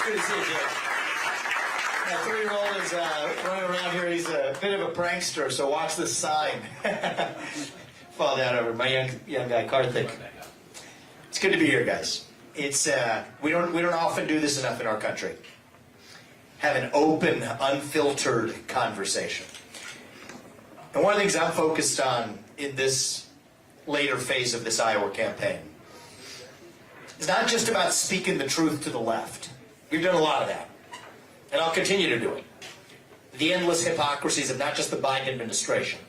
Good to see you, Jim. My 3-year-old is running around here. He's a bit of a prankster, so watch this sign. Fall down over my young guy, Karthik. It's good to be here, guys. It's we don't often do this enough in our country. Have an open, unfiltered conversation. And one of the things I'm focused on in this later phase of this Iowa campaign is not just about speaking the truth to the left. We've done a lot of that, and I'll continue to do it. The endless hypocrisies of not just the Biden administration,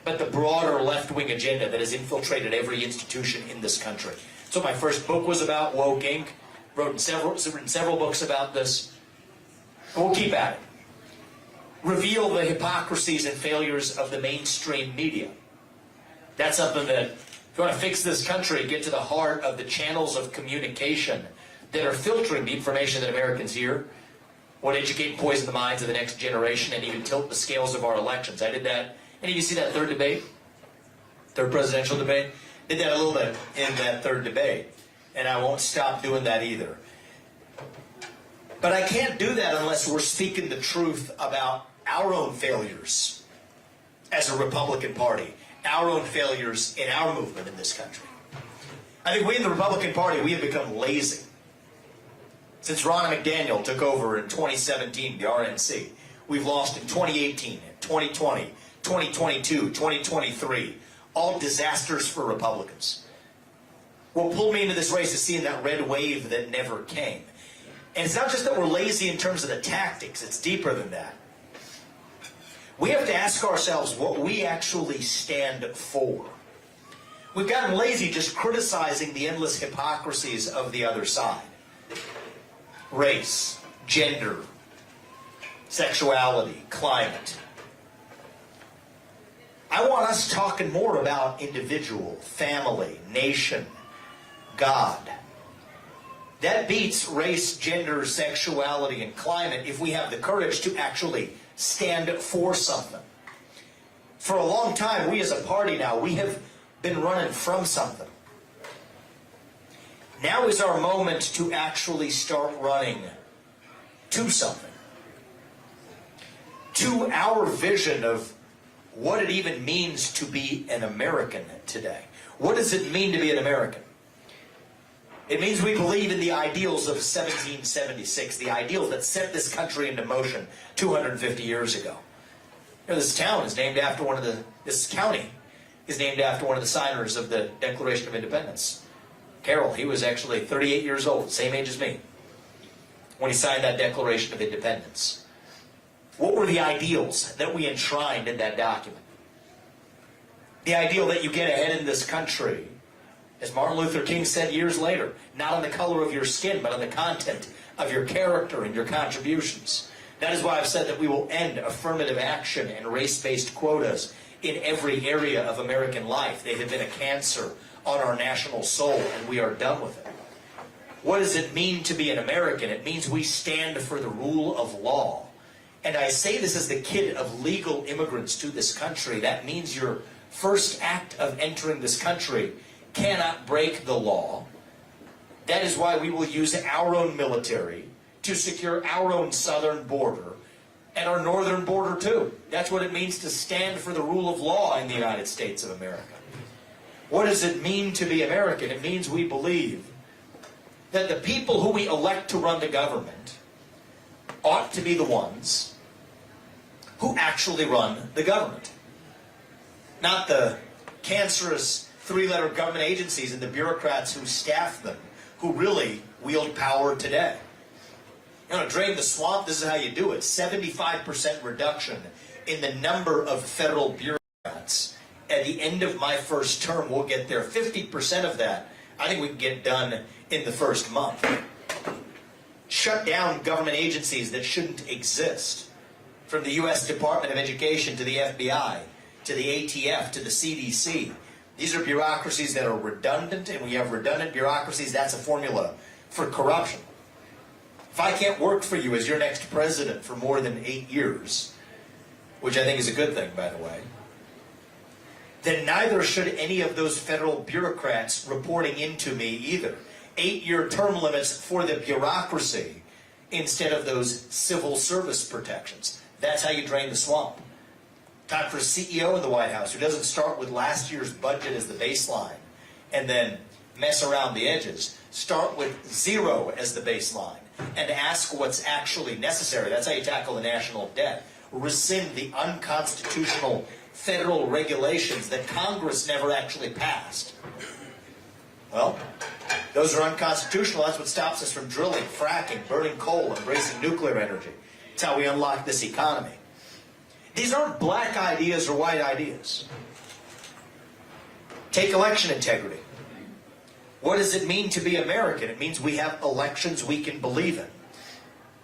but the broader left-wing agenda that has infiltrated every institution in this country. So my first book was about woke Inc. Written several books about this. And we'll keep at it. Reveal the hypocrisies and failures of the mainstream media. That's something that, if you want to fix this country, get to the heart of the channels of communication that are filtering the information that Americans hear, would educate and poison the minds of the next generation, and even tilt the scales of our elections. I did that. Any of you see that third debate? Third presidential debate? Did that a little bit in that third debate. And I won't stop doing that either. But I can't do that unless we're speaking the truth about our own failures as a Republican Party, our own failures in our movement in this country. I think we in the Republican Party, we have become lazy. Since Ronna McDaniel took over in 2017, the RNC, we've lost in 2018, 2020, 2022, 2023, all disasters for Republicans. What pulled me into this race is seeing that red wave that never came. And it's not just that we're lazy in terms of the tactics, it's deeper than that. We have to ask ourselves what we actually stand for. We've gotten lazy just criticizing the endless hypocrisies of the other side. Race, gender, sexuality, climate. I want us talking more about individual, family, nation, God. That beats race, gender, sexuality, and climate if we have the courage to actually stand for something. For a long time, we as a party now, we have been running from something. Now is our moment to actually start running to something. To our vision of what it even means to be an American today. What does it mean to be an American? It means we believe in the ideals of 1776, the ideals that set this country into motion 250 years ago. You know, this town is named after this county is named after one of the signers of the Declaration of Independence. Carroll, he was actually 38 years old, same age as me, when he signed that Declaration of Independence. What were the ideals that we enshrined in that document? The ideal that you get ahead in this country, as Martin Luther King said years later, not on the color of your skin, but on the content of your character and your contributions. That is why I've said that we will end affirmative action and race-based quotas in every area of American life. They have been a cancer on our national soul, and we are done with it. What does it mean to be an American? It means we stand for the rule of law. And I say this as the kid of legal immigrants to this country. That means your first act of entering this country cannot break the law. That is why we will use our own military to secure our own southern border and our northern border too. That's what it means to stand for the rule of law in the United States of America. What does it mean to be American? It means we believe that the people who we elect to run the government ought to be the ones who actually run the government. Not the cancerous three-letter government agencies and the bureaucrats who staff them, who really wield power today. You know, drain the swamp, this is how you do it. 75% reduction in the number of federal bureaucrats. At the end of my first term, we'll get there. 50% of that, I think we can get done in the first month. Shut down government agencies that shouldn't exist. From the U.S. Department of Education to the FBI, to the ATF, to the CDC. These are bureaucracies that are redundant, and when you have redundant bureaucracies, that's a formula for corruption. If I can't work for you as your next president for more than 8 years, which I think is a good thing, by the way, then neither should any of those federal bureaucrats reporting into me either. 8-year term limits for the bureaucracy instead of those civil service protections. That's how you drain the swamp. Time for a CEO in the White House who doesn't start with last year's budget as the baseline and then mess around the edges. Start with zero as the baseline and ask what's actually necessary. That's how you tackle the national debt. Rescind the unconstitutional federal regulations that Congress never actually passed. Well, those are unconstitutional. That's what stops us from drilling, fracking, burning coal, embracing nuclear energy. It's how we unlock this economy. These aren't black ideas or white ideas. Take election integrity. What does it mean to be American? It means we have elections we can believe in.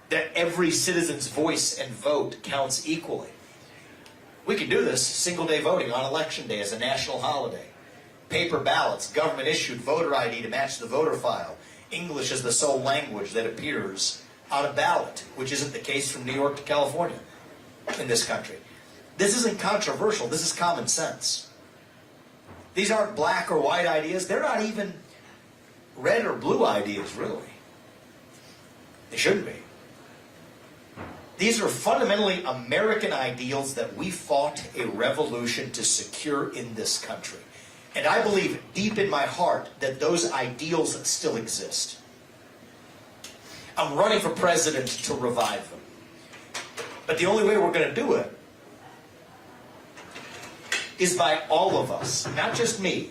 That every citizen's voice and vote counts equally. We can do this, single-day voting on election day as a national holiday. Paper ballots, government-issued voter ID to match the voter file. English is the sole language that appears on a ballot, which isn't the case from New York to California in this country. This isn't controversial. This is common sense. These aren't black or white ideas. They're not even red or blue ideas, really. They shouldn't be. These are fundamentally American ideals that we fought a revolution to secure in this country. And I believe deep in my heart that those ideals still exist. I'm running for president to revive them. But the only way we're going to do it is by all of us, not just me,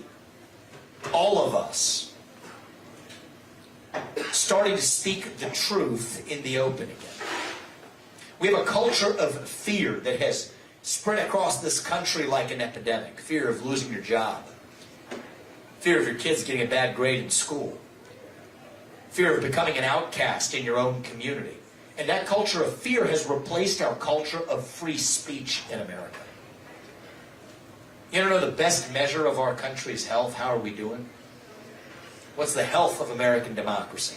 all of us, starting to speak the truth in the open again. We have a culture of fear that has spread across this country like an epidemic. Fear of losing your job. Fear of your kids getting a bad grade in school. Fear of becoming an outcast in your own community. And that culture of fear has replaced our culture of free speech in America. You don't know the best measure of our country's health? How are we doing? What's the health of American democracy?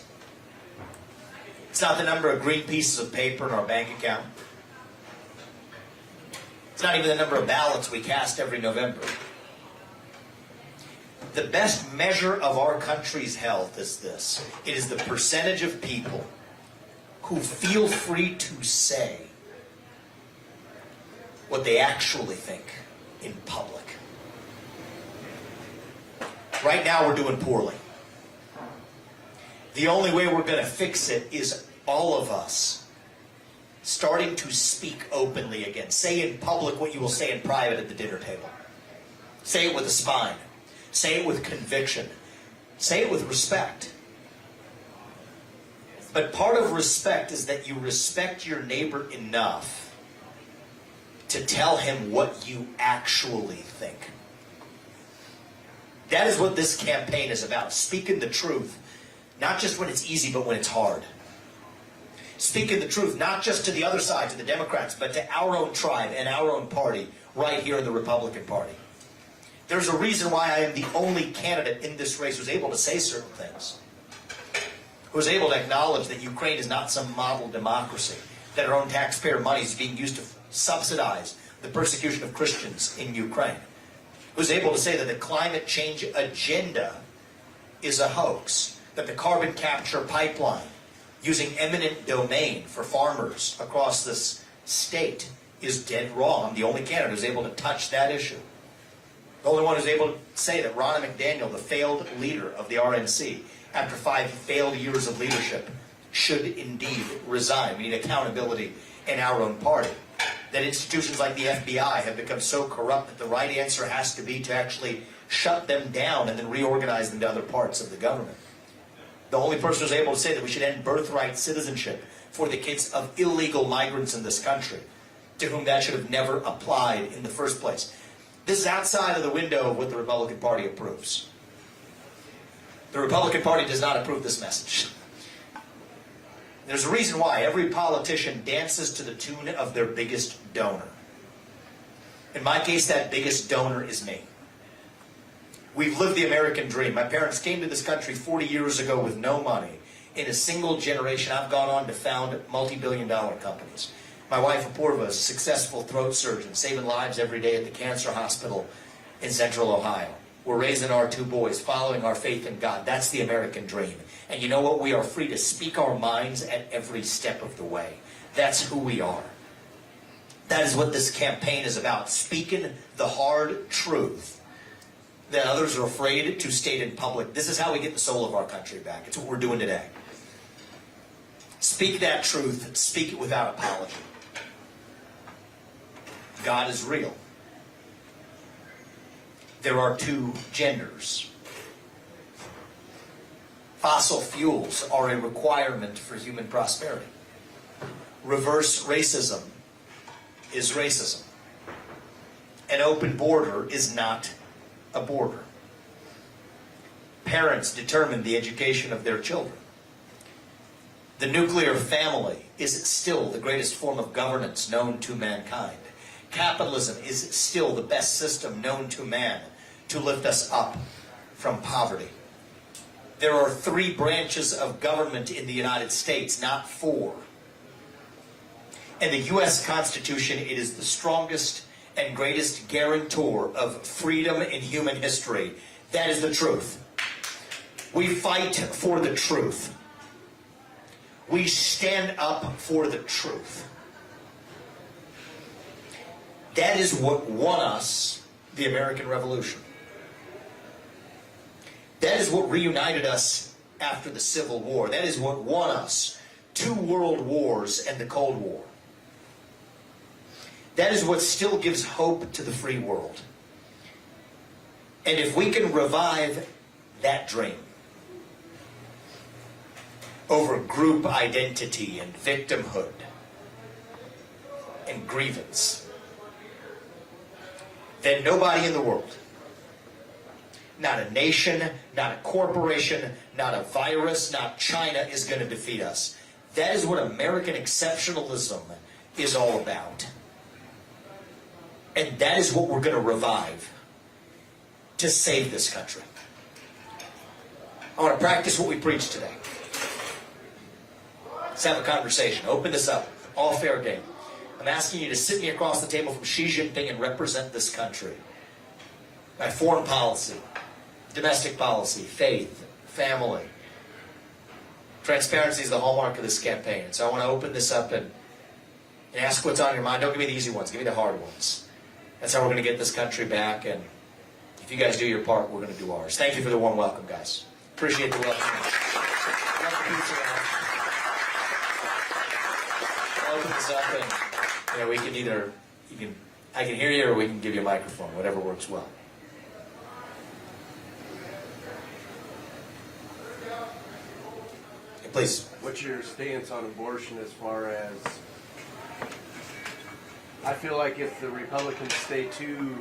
It's not the number of green pieces of paper in our bank account. It's not even the number of ballots we cast every November. The best measure of our country's health is this. It is the percentage of people who feel free to say what they actually think in public. Right now we're doing poorly. The only way we're going to fix it is all of us starting to speak openly again. Say in public what you will say in private at the dinner table. Say it with a spine. Say it with conviction. Say it with respect. But part of respect is that you respect your neighbor enough to tell him what you actually think. That is what this campaign is about. Speaking the truth, not just when it's easy, but when it's hard. Speaking the truth, not just to the other side, to the Democrats, but to our own tribe and our own party right here in the Republican Party. There's a reason why I am the only candidate in this race who's able to say certain things. Who's able to acknowledge that Ukraine is not some model democracy, that our own taxpayer money is being used to subsidize the persecution of Christians in Ukraine. Who's able to say that the climate change agenda is a hoax, that the carbon capture pipeline using eminent domain for farmers across this state is dead wrong. I'm the only candidate who's able to touch that issue. The only one who's able to say that Ronna McDaniel, the failed leader of the RNC, after 5 failed years of leadership, should indeed resign. We need accountability in our own party. That institutions like the FBI have become so corrupt that the right answer has to be to actually shut them down and then reorganize them to other parts of the government. The only person who's able to say that we should end birthright citizenship for the kids of illegal migrants in this country, to whom that should have never applied in the first place. This is outside of the window of what the Republican Party approves. The Republican Party does not approve this message. There's a reason why every politician dances to the tune of their biggest donor. In my case, that biggest donor is me. We've lived the American dream. My parents came to this country 40 years ago with no money. In a single generation, I've gone on to found multi-billion-dollar companies. My wife, Apurva, is a successful throat surgeon, saving lives every day at the cancer hospital in Central Ohio. We're raising our 2 boys, following our faith in God. That's the American dream. And you know what? We are free to speak our minds at every step of the way. That's who we are. That is what this campaign is about. Speaking the hard truth that others are afraid to state in public. This is how we get the soul of our country back. It's what we're doing today. Speak that truth. Speak it without apology. God is real. There are 2 genders. Fossil fuels are a requirement for human prosperity. Reverse racism is racism. An open border is not a border. Parents determine the education of their children. The nuclear family is still the greatest form of governance known to mankind. Capitalism is still the best system known to man to lift us up from poverty. There are 3 branches of government in the United States, not 4. In the U.S. Constitution, it is the strongest and greatest guarantor of freedom in human history. That is the truth. We fight for the truth. We stand up for the truth. That is what won us the American Revolution. That is what reunited us after the Civil War. That is what won us 2 world wars and the Cold War. That is what still gives hope to the free world. And if we can revive that dream over group identity and victimhood and grievance, then nobody in the world, not a nation, not a corporation, not a virus, not China is going to defeat us. That is what American exceptionalism is all about. And that is what we're going to revive to save this country. I want to practice what we preach today. Let's have a conversation. Open this up. All fair game. I'm asking you to sit me across the table from Xi Jinping and represent this country. My foreign policy, domestic policy, faith, family. Transparency is the hallmark of this campaign. So I want to open this up and ask what's on your mind. Don't give me the easy ones. Give me the hard ones. That's how we're going to get this country back. And if you guys do your part, we're going to do ours. Thank you for the warm welcome, guys. Appreciate the welcome. I'll open this up and we can either, I can hear you or we can give you a microphone, whatever works well. Yeah, please. What's your stance on abortion as far as, I feel like if the Republicans stay too,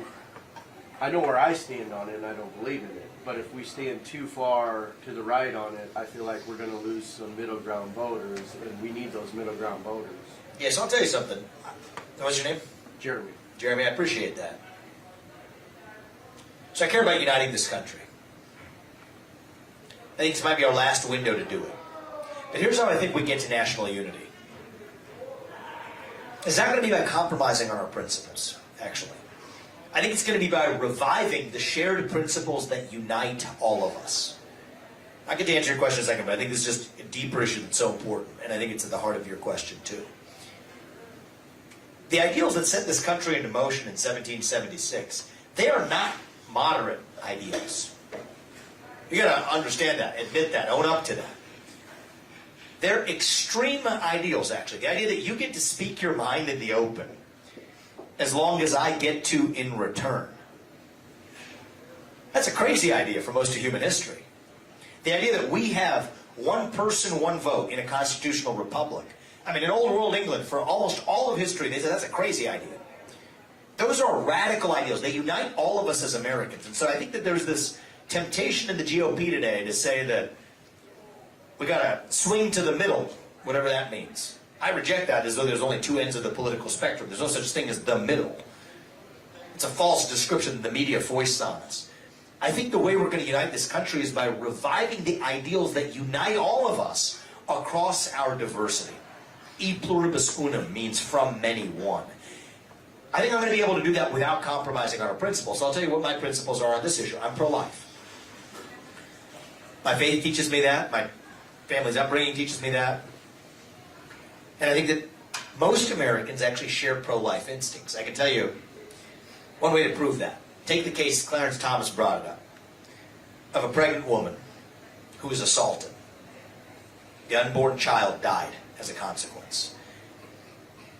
I know where I stand on it and I don't believe in it, but if we stand too far to the right on it, I feel like we're going to lose some middle ground voters, and we need those middle ground voters. Yes, I'll tell you something. What's your name? Jeremy. Jeremy, I appreciate that. So I care about uniting this country. I think this might be our last window to do it. But here's how I think we get to national unity. It's not going to be by compromising on our principles, actually. I think it's going to be by reviving the shared principles that unite all of us. I get to answer your question in a second, but I think this is just a deeper issue that's so important, and I think it's at the heart of your question, too. The ideals that set this country into motion in 1776, they are not moderate ideals. You got to understand that, admit that, own up to that. They're extreme ideals, actually. The idea that you get to speak your mind in the open as long as I get to in return. That's a crazy idea for most of human history. The idea that we have one person, one vote in a constitutional republic. I mean, in old world England, for almost all of history, they said that's a crazy idea. Those are radical ideals. They unite all of us as Americans. And so I think that there's this temptation in the GOP today to say that we got to swing to the middle, whatever that means. I reject that as though there's only 2 ends of the political spectrum. There's no such thing as the middle. It's a false description that the media foists on us. I think the way we're going to unite this country is by reviving the ideals that unite all of us across our diversity. E pluribus unum means from many one. I think I'm going to be able to do that without compromising on our principles. So I'll tell you what my principles are on this issue. I'm pro-life. My faith teaches me that. My family's upbringing teaches me that. And I think that most Americans actually share pro-life instincts. I can tell you one way to prove that. Take the case, Clarence Thomas brought it up, of a pregnant woman who was assaulted. The unborn child died as a consequence.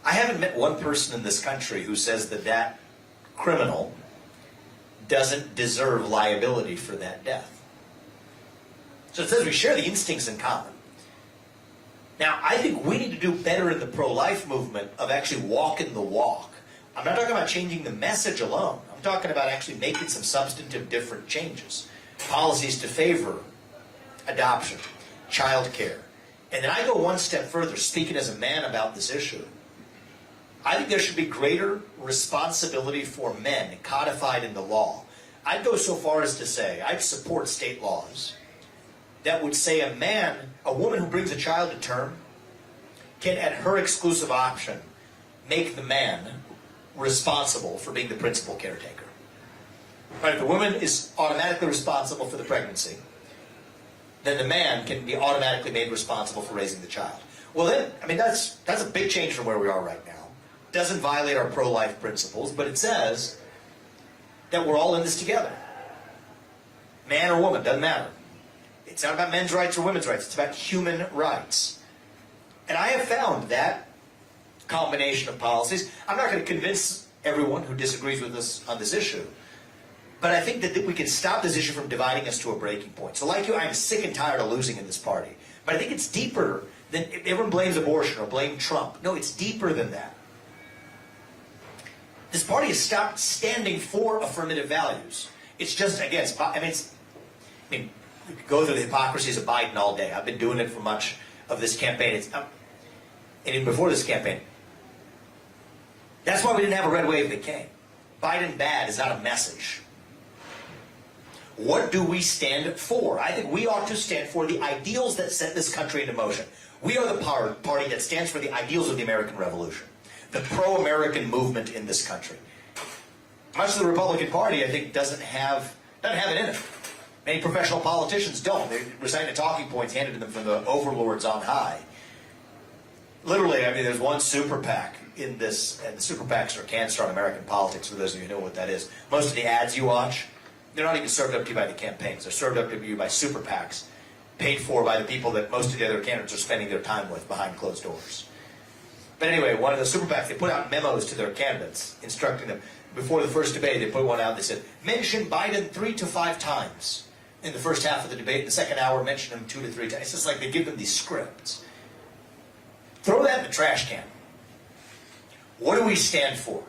I haven't met one person in this country who says that that criminal doesn't deserve liability for that death. So it says we share the instincts in common. Now, I think we need to do better in the pro-life movement of actually walking the walk. I'm not talking about changing the message alone. I'm talking about actually making some substantive different changes. Policies to favor adoption, child care. And then I go one step further, speaking as a man about this issue. I think there should be greater responsibility for men codified in the law. I'd go so far as to say, I'd support state laws that would say a woman who brings a child to term can, at her exclusive option, make the man responsible for being the principal caretaker. Right, if the woman is automatically responsible for the pregnancy, then the man can be automatically made responsible for raising the child. Well then, I mean, that's a big change from where we are right now. Doesn't violate our pro-life principles, but it says that we're all in this together. Man or woman, doesn't matter. It's not about men's rights or women's rights. It's about human rights. And I have found that combination of policies. I'm not going to convince everyone who disagrees with us on this issue, but I think that we can stop this issue from dividing us to a breaking point. So like you, I'm sick and tired of losing in this party. But I think it's deeper than, everyone blames abortion or blame Trump. No, it's deeper than that. This party has stopped standing for affirmative values. It's just against. I mean, we could go through the hypocrisies of Biden all day. I've been doing it for much of this campaign. And even before this campaign. That's why we didn't have a red wave that came. Biden bad is not a message. What do we stand for? I think we ought to stand for the ideals that set this country into motion. We are the party that stands for the ideals of the American Revolution. The pro-American movement in this country. Much of the Republican Party, I think, doesn't have it in it. Many professional politicians don't. They recite the talking points handed to them from the overlords on high. Literally, I mean, there's one super PAC in this, and the super PACs are cancer on American politics, for those of you who know what that is. Most of the ads you watch, they're not even served up to you by the campaigns. They're served up to you by super PACs, paid for by the people that most of the other candidates are spending their time with behind closed doors. But anyway, one of the super PACs, they put out memos to their candidates, instructing them. Before the first debate, they put one out, they said, mention Biden 3 to 5 times in the first half of the debate. In the second hour, mention him 2 to 3 times. It's just like they give them these scripts. Throw that in the trash can. What do we stand for?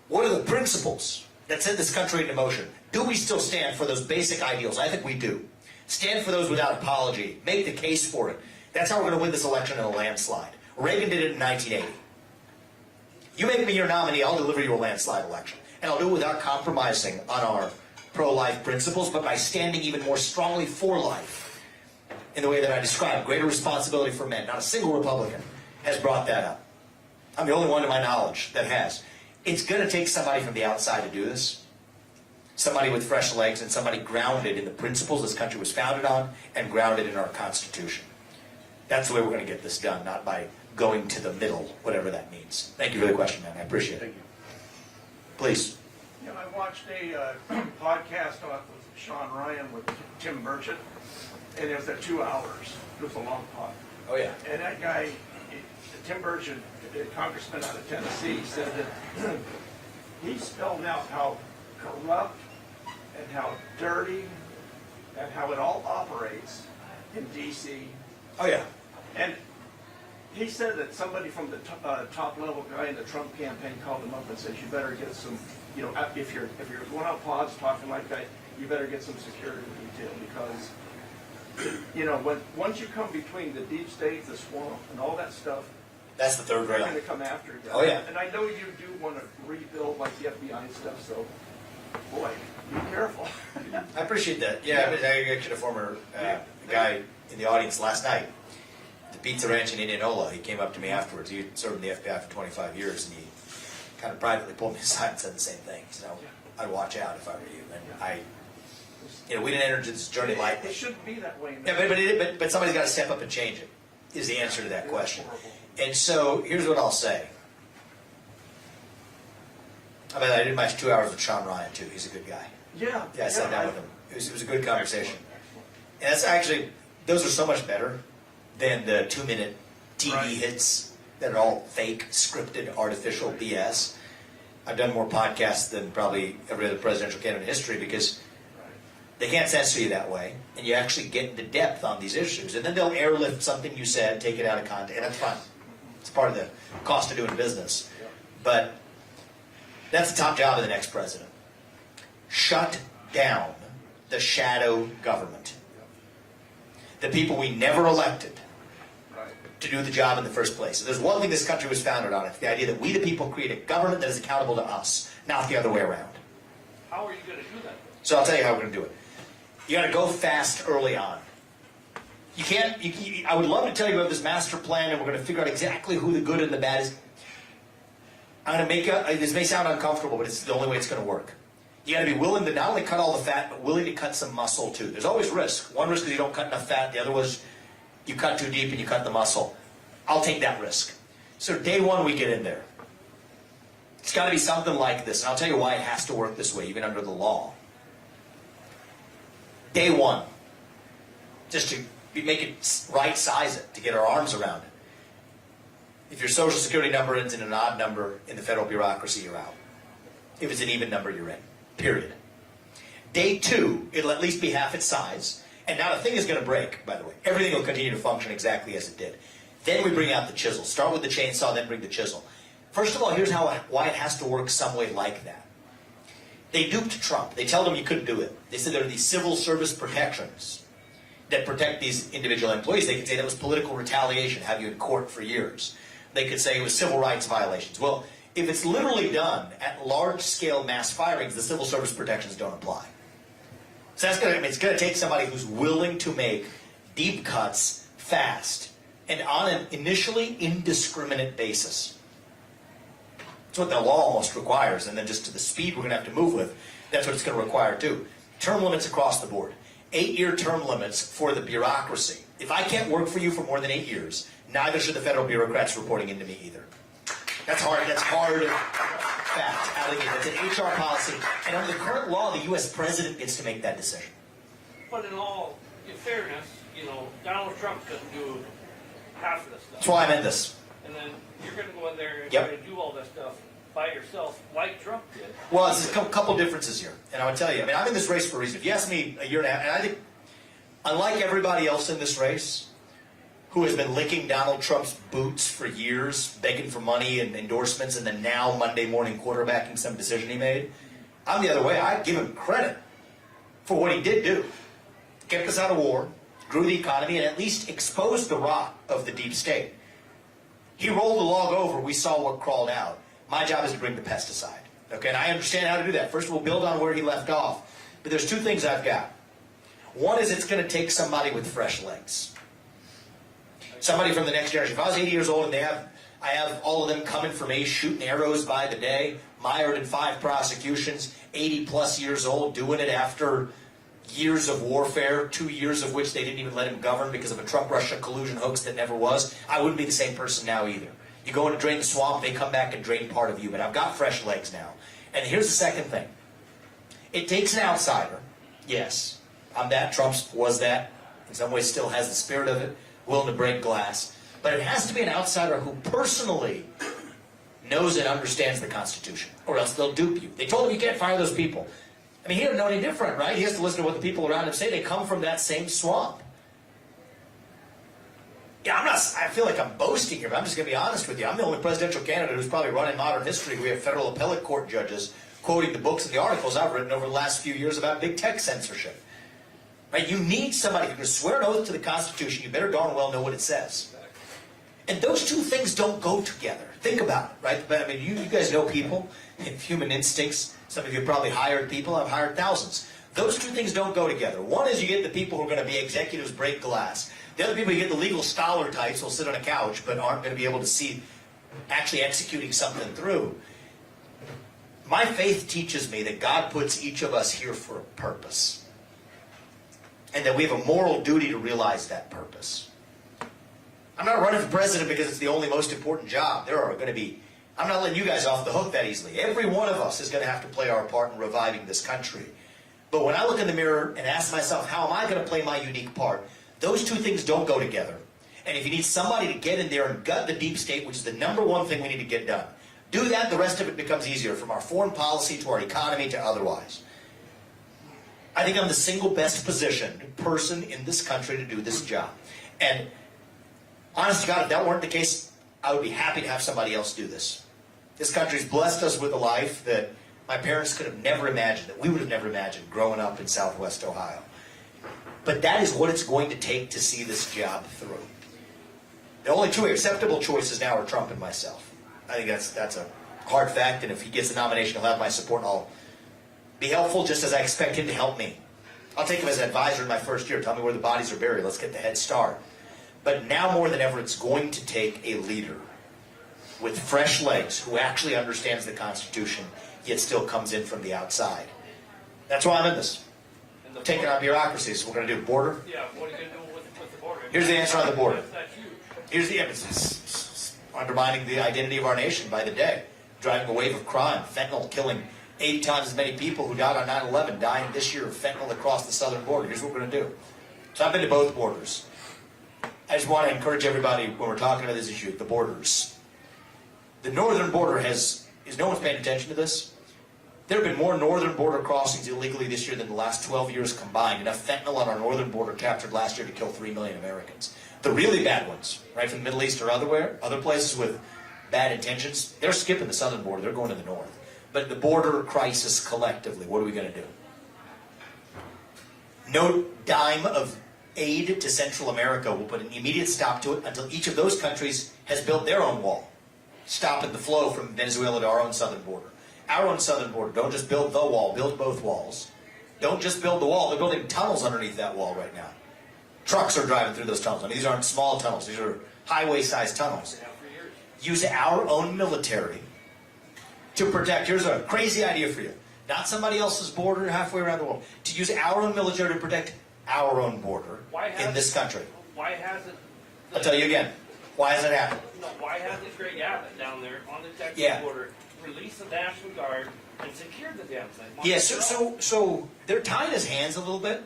What are the principles that set this country into motion? Do we still stand for those basic ideals? I think we do. Stand for those without apology. Make the case for it. That's how we're going to win this election in a landslide. Reagan did it in 1980. You make me your nominee, I'll deliver you a landslide election. And I'll do it without compromising on our pro-life principles, but by standing even more strongly for life in the way that I described. Greater responsibility for men. Not a single Republican has brought that up. I'm the only one to my knowledge that has. It's going to take somebody from the outside to do this. Somebody with fresh legs and somebody grounded in the principles this country was founded on and grounded in our Constitution. That's the way we're going to get this done, not by going to the middle, whatever that means. Thank you for the question, man. I appreciate it. Thank you. Please. Yeah, I watched a podcast with Sean Ryan with Tim Burchett, and it was at 2 hours. It was a long pod. Oh, yeah. And that guy, Tim Burchett, a congressman out of Tennessee, said that he spelled out how corrupt and how dirty and how it all operates in D.C. Oh, yeah. And he said that somebody from the top level guy in the Trump campaign called him up and said, you better get some, you know, if you're going on pods talking like that, you better get some security detail, because, you know, once you come between the deep state, the swamp, and all that stuff, That's the third they're rail. going to come after you. Oh, yeah. And I know you do want to rebuild like the FBI and stuff, so, boy, be careful. I appreciate that. Yeah, I actually a former guy in the audience last night. The Pizza Ranch in Indianola, he came up to me afterwards. He served in the FBI for 25 years, and kind of privately pulled me aside and said the same thing. So I'd watch out if I were you. And we didn't enter into this journey lightly. It shouldn't be that way. Yeah, but somebody's got to step up and change it, is the answer to that question. And so here's what I'll say. I mean, I did my 2 hours with Sean Ryan, too. He's a good guy. Yeah. Yeah, I sat down with him. It was a good conversation. And that's actually, those are so much better than the 2-minute TV hits that are all fake, scripted, artificial BS. I've done more podcasts than probably every other presidential candidate in history because they can't censor you that way, and you actually get into depth on these issues. And then they'll airlift something you said, take it out of context, and that's fine. It's part of the cost of doing business. But that's the top job of the next president. Shut down the shadow government. The people we never elected to do the job in the first place. There's one thing this country was founded on. It's the idea that we the people create a government that is accountable to us, not the other way around. How are you going to do that? So I'll tell you how we're going to do it. You got to go fast early on. You can't, I would love to tell you about this master plan and we're going to figure out exactly who the good and the bad is. I'm going to make this may sound uncomfortable, but it's the only way it's going to work. You got to be willing to not only cut all the fat, but willing to cut some muscle too. There's always risk. One risk is you don't cut enough fat. The other was you cut too deep and you cut the muscle. I'll take that risk. So day one, we get in there. It's got to be something like this. And I'll tell you why it has to work this way, even under the law. Day one, just to make it right size it, to get our arms around it. If your social security number ends in an odd number in the federal bureaucracy, you're out. If it's an even number, you're in. Period. Day two, it'll at least be half its size. And now the thing is going to break, by the way. Everything will continue to function exactly as it did. Then we bring out the chisel. Start with the chainsaw, then bring the chisel. First of all, here's why it has to work some way like that. They duped Trump. They tell them you couldn't do it. They said there are these civil service protections that protect these individual employees. They could say that was political retaliation, have you in court for years. They could say it was civil rights violations. Well, if it's literally done at large-scale mass firings, the civil service protections don't apply. So that's it's going to take somebody who's willing to make deep cuts fast and on an initially indiscriminate basis. That's what the law almost requires, and then just to the speed we're going to have to move with, that's what it's going to require too. Term limits across the board. 8-year term limits for the bureaucracy. If I can't work for you for more than 8 years, neither should the federal bureaucrats reporting into me either. That's hard fact. Alligator. That's an HR policy. And under the current law, the U.S. president gets to make that decision. But in fairness, Donald Trump couldn't do half of this stuff. That's why I'm in this. And then you're going to go in there and Yep. try to do all this stuff by yourself, like Trump did. Well, there's a couple differences here. And I would tell you, I'm in this race for a reason. If you asked me a year and a half, and I think, unlike everybody else in this race, who has been licking Donald Trump's boots for years, begging for money and endorsements, and then now Monday morning quarterbacking some decision he made, I'm the other way. I give him credit for what he did do. Kept us out of war, grew the economy, and at least exposed the rot of the deep state. He rolled the log over. We saw what crawled out. My job is to bring the pesticide. Okay, and I understand how to do that. First, we'll build on where he left off. But there's two things I've got. One is it's going to take somebody with fresh legs. Somebody from the next generation. If I was 80 years old and I have all of them coming for me, shooting arrows by the day, mired in 5 prosecutions, 80 plus years old, doing it after years of warfare, 2 years of which they didn't even let him govern because of a Trump-Russia collusion hoax that never was, I wouldn't be the same person now either. You go in to drain the swamp, they come back and drain part of you, but I've got fresh legs now. And here's the second thing. It takes an outsider. Yes, I'm that, Trump was that, in some ways still has the spirit of it, willing to break glass. But it has to be an outsider who personally knows and understands the Constitution, or else they'll dupe you. They told him you can't fire those people. I mean, he doesn't know any different, right? He has to listen to what the people around him say. They come from that same swamp. Yeah, I feel like I'm boasting here, but I'm just going to be honest with you. I'm the only presidential candidate who's probably run in modern history. We have federal appellate court judges quoting the books and the articles I've written over the last few years about big tech censorship. Right? You need somebody who can swear an oath to the Constitution. You better darn well know what it says. And those two things don't go together. Think about it, right? But I mean, you guys know people, human instincts. Some of you probably hired people. I've hired thousands. Those two things don't go together. One is you get the people who are going to be executives, break glass. The other people, you get the legal scholar types who'll sit on a couch but aren't going to be able to see actually executing something through. My faith teaches me that God puts each of us here for a purpose. And that we have a moral duty to realize that purpose. I'm not running for president because it's the only most important job. There are going to be, I'm not letting you guys off the hook that easily. Every one of us is going to have to play our part in reviving this country. But when I look in the mirror and ask myself, how am I going to play my unique part? Those two things don't go together. And if you need somebody to get in there and gut the deep state, which is the number one thing we need to get done, do that, the rest of it becomes easier, from our foreign policy to our economy to otherwise. I think I'm the single best positioned person in this country to do this job. And honest to God, if that weren't the case, I would be happy to have somebody else do this. This country's blessed us with a life that my parents could have never imagined, that we would have never imagined growing up in Southwest Ohio. But that is what it's going to take to see this job through. The only two acceptable choices now are Trump and myself. I think that's a hard fact, and if he gets the nomination, he'll have my support, and I'll be helpful just as I expect him to help me. I'll take him as an advisor in my first year. Tell me where the bodies are buried. Let's get the head start. But now more than ever, it's going to take a leader with fresh legs who actually understands the Constitution, yet still comes in from the outside. That's why I'm in this. Taking on bureaucracies. We're going to do border. Yeah, what are you going to do with the border? Here's the answer on the border. That's huge. Here's the evidence. Undermining the identity of our nation by the day. Driving a wave of crime. Fentanyl killing 80 times as many people who died on 9/11, dying this year of fentanyl across the southern border. Here's what we're going to do. So I've been to both borders. I just want to encourage everybody when we're talking about this issue, the borders. The northern border is no one's paying attention to this. There have been more northern border crossings illegally this year than the last 12 years combined. Enough fentanyl on our northern border captured last year to kill 3 million Americans. The really bad ones, right from the Middle East or other places with bad intentions, they're skipping the southern border. They're going to the north. But the border crisis collectively, what are we going to do? No dime of aid to Central America will put an immediate stop to it until each of those countries has built their own wall, stopping the flow from Venezuela to our own southern border. Our own southern border. Don't just build the wall, build both walls. Don't just build the wall. They're building tunnels underneath that wall right now. Trucks are driving through those tunnels. I mean, these aren't small tunnels. These are highway-sized tunnels. Use our own military to protect. Here's a crazy idea for you. Not somebody else's border halfway around the world. To use our own military to protect our own border in this country. Why hasn't... I'll tell you again. Why hasn't it happened? No, why hasn't Greg Abbott down there on the Texas border released the National Guard and secured the damn thing? Yeah, so they're tying his hands a little bit.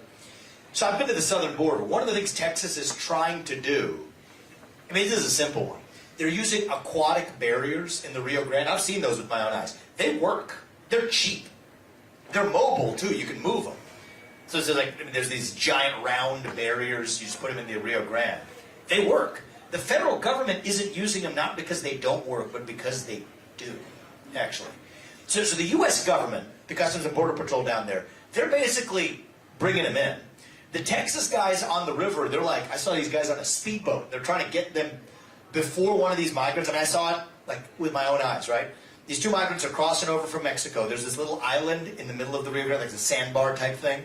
So I've been to the southern border. One of the things Texas is trying to do, I mean, this is a simple one. They're using aquatic barriers in the Rio Grande. I've seen those with my own eyes. They work. They're cheap. They're mobile, too. You can move them. So it's like, I mean, there's these giant round barriers. You just put them in the Rio Grande. They work. The federal government isn't using them not because they don't work, but because they do, actually. So the U.S. government, the Customs and Border Patrol down there, they're basically bringing them in. The Texas guys on the river, they're like, I saw these guys on a speedboat. They're trying to get them before one of these migrants. I mean, I saw it like with my own eyes, right? These two migrants are crossing over from Mexico. There's this little island in the middle of the Rio Grande, like a sandbar type thing.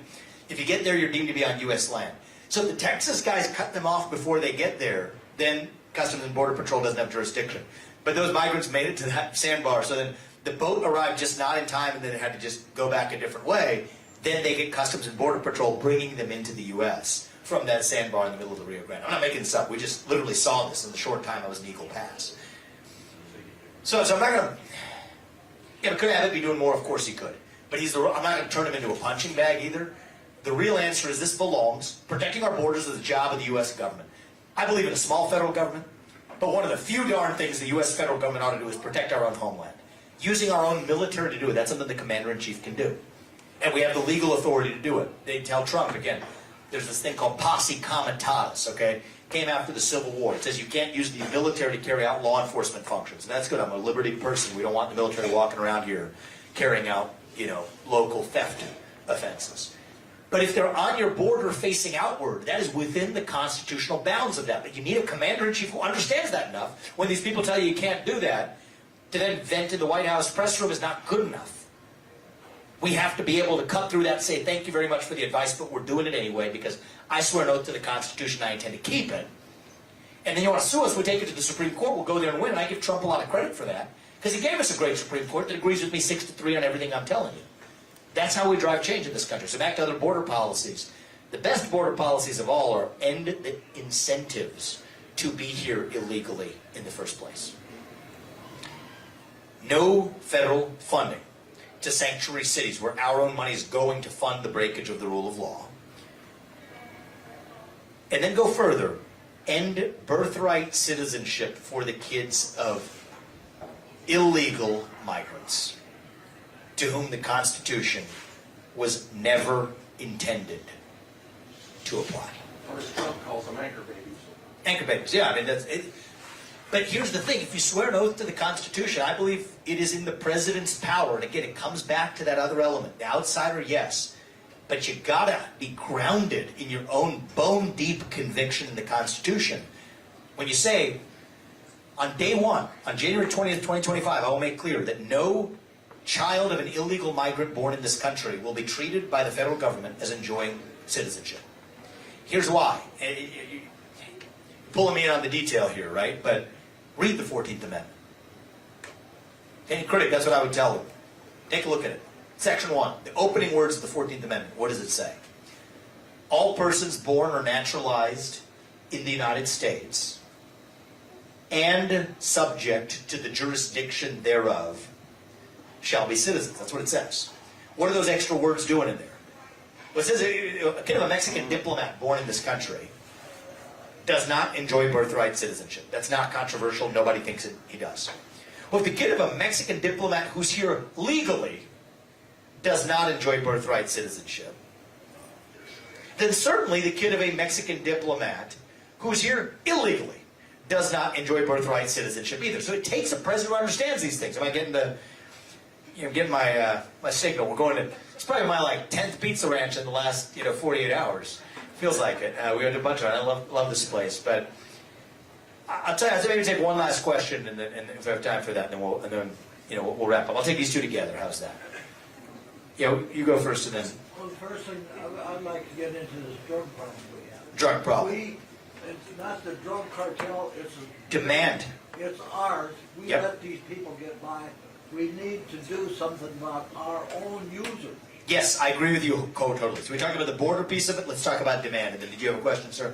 If you get there, you're deemed to be on U.S. land. So the Texas guys cut them off before they get there. Then Customs and Border Patrol doesn't have jurisdiction. But those migrants made it to that sandbar. So then the boat arrived just not in time, and then it had to just go back a different way. Then they get Customs and Border Patrol bringing them into the U.S. from that sandbar in the middle of the Rio Grande. I'm not making this up. We just literally saw this in the short time I was in Eagle Pass. So I'm not going to... Yeah, but could Abbott be doing more? Of course he could. But I'm not going to turn him into a punching bag either. The real answer is this belongs. Protecting our borders is the job of the U.S. government. I believe in a small federal government, but one of the few darn things the U.S. federal government ought to do is protect our own homeland. Using our own military to do it, that's something the commander-in-chief can do. And we have the legal authority to do it. They tell Trump, again, there's this thing called posse comitatus, okay? Came after the Civil War. It says you can't use the military to carry out law enforcement functions. And that's good. I'm a liberty person. We don't want the military walking around here carrying out, local theft offenses. But if they're on your border facing outward, that is within the constitutional bounds of that. But you need a commander-in-chief who understands that enough. When these people tell you you can't do that, to then vent in the White House press room is not good enough. We have to be able to cut through that and say, thank you very much for the advice, but we're doing it anyway because I swear an oath to the Constitution I intend to keep it. And then you want to sue us, we take it to the Supreme Court, we'll go there and win, and I give Trump a lot of credit for that. Because he gave us a great Supreme Court that agrees with me 6-3 on everything I'm telling you. That's how we drive change in this country. So back to other border policies. The best border policies of all are end the incentives to be here illegally in the first place. No federal funding to sanctuary cities where our own money is going to fund the breakage of the rule of law. And then go further. End birthright citizenship for the kids of illegal migrants to whom the Constitution was never intended to apply. Or as Trump calls them, anchor babies. Anchor babies, yeah, I mean, that's it. But here's the thing, if you swear an oath to the Constitution, I believe it is in the president's power, and again, it comes back to that other element. The outsider, yes, but you gotta be grounded in your own bone-deep conviction in the Constitution. When you say, on day one, on January 20th, 2025, I will make clear that no child of an illegal migrant born in this country will be treated by the federal government as enjoying citizenship. Here's why. You're pulling me in on the detail here, right? But read the 14th Amendment. Any critic, that's what I would tell them. Take a look at it. Section 1, the opening words of the 14th Amendment. What does it say? All persons born or naturalized in the United States and subject to the jurisdiction thereof shall be citizens. That's what it says. What are those extra words doing in there? Well, it says a kid of a Mexican diplomat born in this country does not enjoy birthright citizenship. That's not controversial. Nobody thinks he does. Well, if the kid of a Mexican diplomat who's here legally does not enjoy birthright citizenship, then certainly the kid of a Mexican diplomat who's here illegally does not enjoy birthright citizenship either. So it takes a president who understands these things. Am I getting the, getting my my signal? We're going to, it's probably my 10th pizza ranch in the last 48 hours. Feels like it. We had a bunch of it. I love this place, but I'll tell you. I'll maybe take one last question, and if we have time for that, then we'll wrap up. I'll take these two together. How's that? Yeah, you go first, and then. Well, the first thing, I'd like to get into this drug problem we have. Drug problem. It's not the drug cartel, it's Demand. It's ours. We Yep. let these people get by. We need to do something about our own users. Yes, I agree with you totally. So we talked about the border piece of it. Let's talk about demand. And then, did you have a question, sir?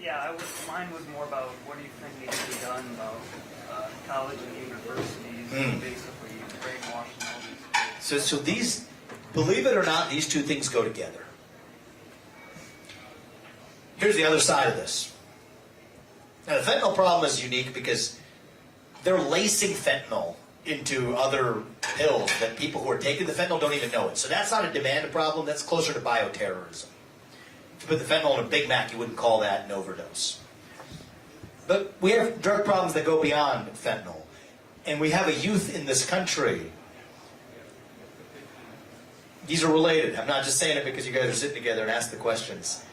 Yeah, mine was more about what do you think needs to be done about college and universities basically brainwashing all these kids. So these, believe it or not, these two things go together. Here's the other side of this. Now, the fentanyl problem is unique because they're lacing fentanyl into other pills that people who are taking the fentanyl don't even know it. So that's not a demand problem. That's closer to bioterrorism. If you put the fentanyl in a Big Mac, you wouldn't call that an overdose. But we have drug problems that go beyond fentanyl. And we have a youth in this country. These are related. I'm not just saying it because you guys are sitting together and ask the questions.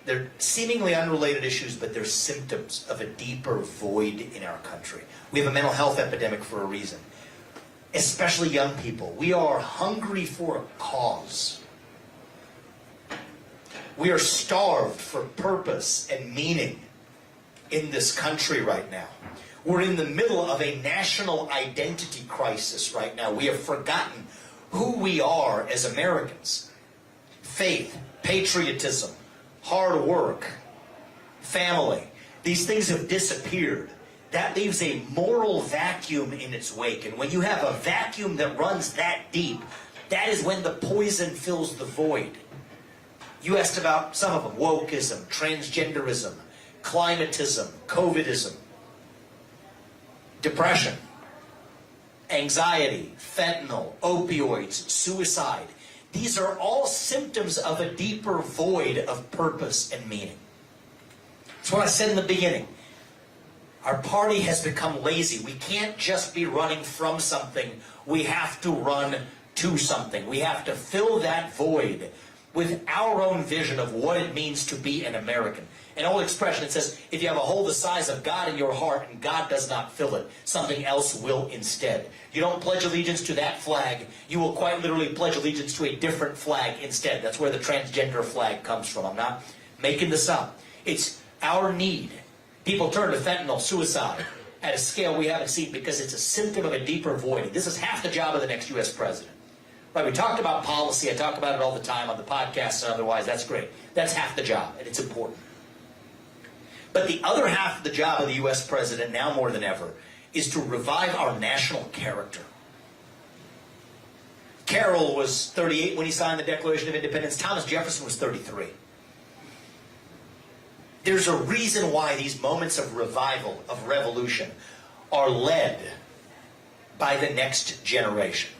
They're seemingly unrelated issues, but they're symptoms of a deeper void in our country. We have a mental health epidemic for a reason. Especially young people. We are hungry for a cause. We are starved for purpose and meaning in this country right now. We're in the middle of a national identity crisis right now. We have forgotten who we are as Americans. Faith, patriotism, hard work, family. These things have disappeared. That leaves a moral vacuum in its wake. And when you have a vacuum that runs that deep, that is when the poison fills the void. You asked about some of them: wokeism, transgenderism, climatism, COVIDism, depression, anxiety, fentanyl, opioids, suicide. These are all symptoms of a deeper void of purpose and meaning. That's what I said in the beginning. Our party has become lazy. We can't just be running from something. We have to run to something. We have to fill that void with our own vision of what it means to be an American. An old expression that says, if you have a hole the size of God in your heart and God does not fill it, something else will instead. You don't pledge allegiance to that flag. You will quite literally pledge allegiance to a different flag instead. That's where the transgender flag comes from. I'm not making this up. It's our need. People turn to fentanyl, suicide, at a scale we haven't seen because it's a symptom of a deeper void. This is half the job of the next U.S. president. Right, we talked about policy. I talk about it all the time on the podcast and otherwise. That's great. That's half the job, and it's important. But the other half of the job of the U.S. president, now more than ever, is to revive our national character. Carroll was 38 when he signed the Declaration of Independence. Thomas Jefferson was 33. There's a reason why these moments of revival, of revolution, are led by the next generation.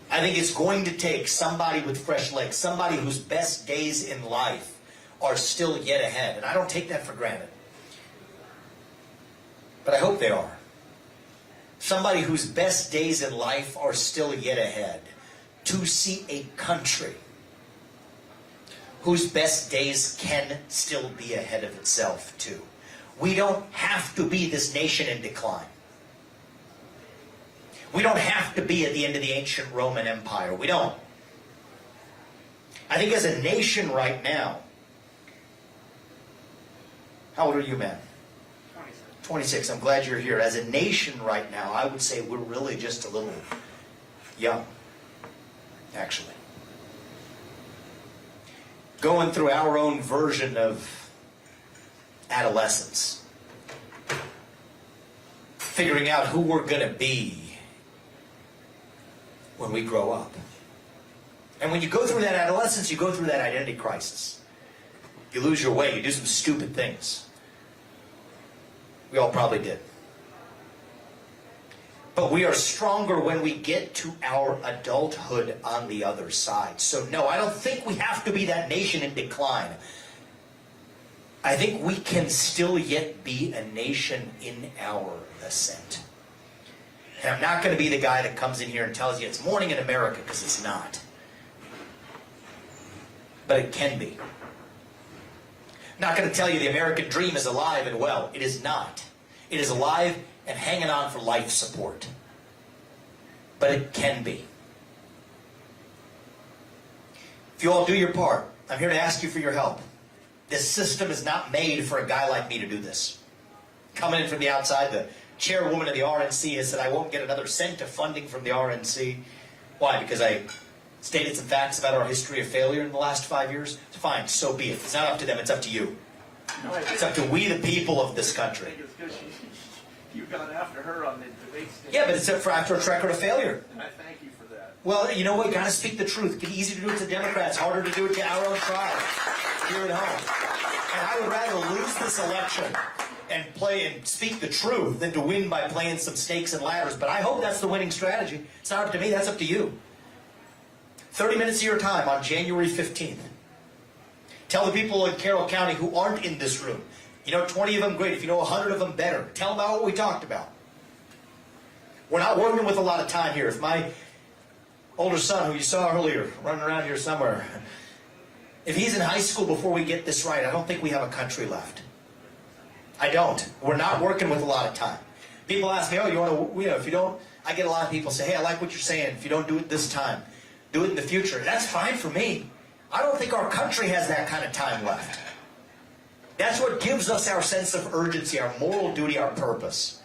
I think it's going to take somebody with fresh legs, somebody whose best days in life are still yet ahead. And I don't take that for granted. But I hope they are. Somebody whose best days in life are still yet ahead. To see a country whose best days can still be ahead of itself, too. We don't have to be this nation in decline. We don't have to be at the end of the ancient Roman Empire. We don't. I think as a nation right now, how old are you, man? 26. I'm glad you're here. As a nation right now, I would say we're really just a little young, actually. Going through our own version of adolescence. Figuring out who we're going to be when we grow up. And when you go through that adolescence, you go through that identity crisis. You lose your way. You do some stupid things. We all probably did. But we are stronger when we get to our adulthood on the other side. So no, I don't think we have to be that nation in decline. I think we can still yet be a nation in our ascent. And I'm not going to be the guy that comes in here and tells you it's morning in America, because it's not. But it can be. I'm not going to tell you the American dream is alive and well. It is not. It is alive and hanging on for life support. But it can be. If you all do your part, I'm here to ask you for your help. This system is not made for a guy like me to do this. Coming in from the outside, the chairwoman of the RNC has said I won't get another cent of funding from the RNC. Why? Because I stated some facts about our history of failure in the last 5 years? Fine, so be it. It's not up to them, it's up to you. It's up to we, the people of this country. It's because you got after her on the debate stage. Yeah, but it's after a track record of failure. And I thank you for that. Well, you know what? You got to speak the truth. It's easy to do it to Democrats, harder to do it to our own tribe here at home. And I would rather lose this election and play and speak the truth than to win by playing some snakes and ladders. But I hope that's the winning strategy. It's not up to me, that's up to you. 30 minutes of your time on January 15th. Tell the people in Carroll County who aren't in this room. You know 20 of them, great. If you know 100 of them, better. Tell them about what we talked about. We're not working with a lot of time here. If my older son, who you saw earlier, running around here somewhere, if he's in high school before we get this right, I don't think we have a country left. I don't. We're not working with a lot of time. People ask me, oh, you want to, if you don't, I get a lot of people say, hey, I like what you're saying. If you don't do it this time, do it in the future. That's fine for me. I don't think our country has that kind of time left. That's what gives us our sense of urgency, our moral duty, our purpose.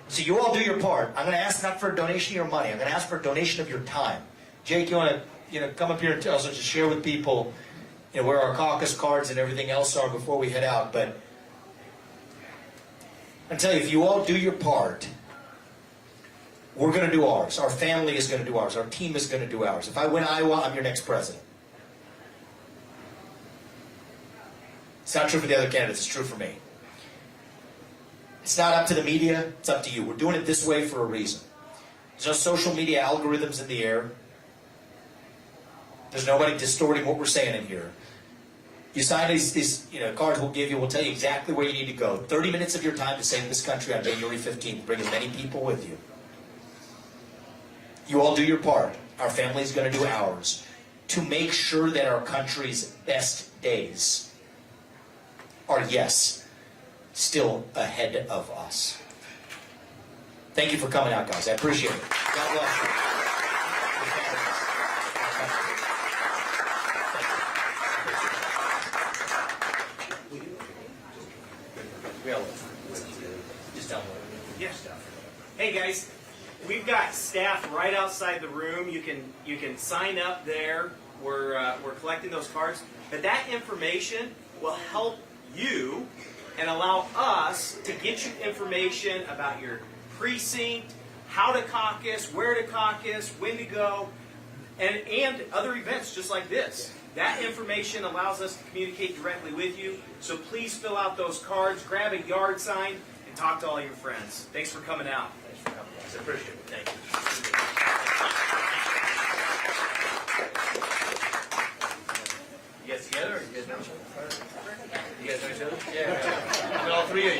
So you all do your part. I'm going to ask not for a donation of your money. I'm going to ask for a donation of your time. Jake, you want to come up here and tell us, just share with people where our caucus cards and everything else are before we head out. But I tell you, if you all do your part, we're going to do ours. Our family is going to do ours. Our team is going to do ours. If I win Iowa, I'm your next president. It's not true for the other candidates. It's true for me. It's not up to the media. It's up to you. We're doing it this way for a reason. There's no social media algorithms in the air. There's nobody distorting what we're saying in here. You sign these cards we'll give you. We'll tell you exactly where you need to go. 30 minutes of your time to save this country on January 15th. Bring as many people with you. You all do your part. Our family is going to do ours to make sure that our country's best days are, yes, still ahead of us. Thank you for coming out, guys. I appreciate it. God bless you. tell them. Yes. Hey guys, we've got staff right outside the room. You can sign up there. We're collecting those cards, but that information will help you and allow us to get you information about your precinct, how to caucus, where to caucus, when to go, and other events just like this. That information allows us to communicate directly with you. So please fill out those cards, grab a yard sign, and talk to all your friends. Thanks for coming out. Thanks for coming, guys. I appreciate it. Thank you. You guys together, or you guys know each other? You guys know each other? Yeah. All three of you.